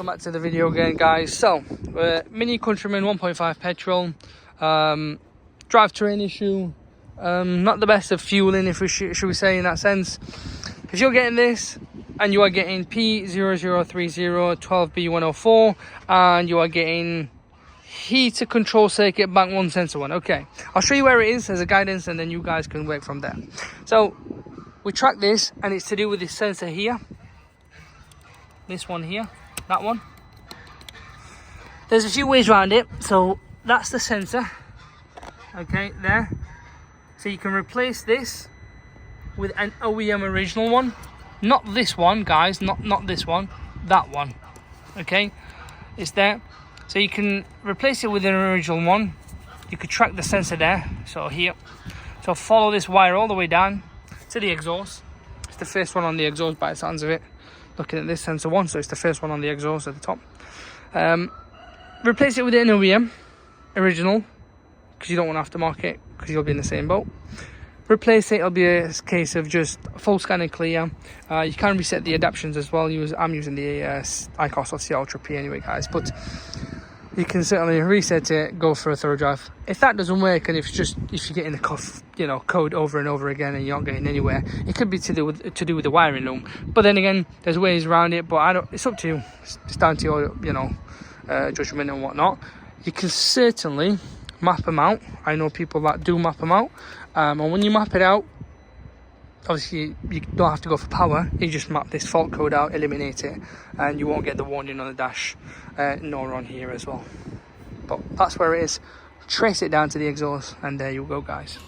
welcome back to the video again, guys. So Mini Countryman 1.5 petrol, drivetrain issue, not the best of fueling, if we should we say, in that sense. If you're getting this and you are getting P0030 12B104 and you are getting heater control circuit bank 1 sensor 1, okay, I'll show you where it is as a guidance and then you guys can work from there. So we track this and it's to do with this sensor here, this one here, that one. There's a few ways around it. So that's the sensor, okay, there. So you can replace this with an OEM original one, not this one, guys, not this one, that one, okay, it's there. So you can replace it with an original one. You could track the sensor there, so here. So follow this wire all the way down to the exhaust. It's the first one on the exhaust by the sounds of it, looking at this sensor one, so it's the first one on the exhaust at the top. Replace it with an OEM original, because you don't want aftermarket, because you'll be in the same boat. Replace it, it'll be a case of just full scan and clear. You can reset the adaptions as well. I'm using the ICOS or C Ultra P anyway, guys, but you can certainly reset it, go for a thorough drive. If that doesn't work, and if you're getting the code over and over again and you're not getting anywhere, it could be to do with the wiring loom. But then again, there's ways around it. But it's up to you. It's down to your judgment and whatnot. You can certainly map them out. I know people that do map them out, and when you map it out, obviously you don't have to go for power. You just map this fault code out, eliminate it, and you won't get the warning on the dash, nor on here as well. But that's where it is. Trace it down to the exhaust, and there you go, guys.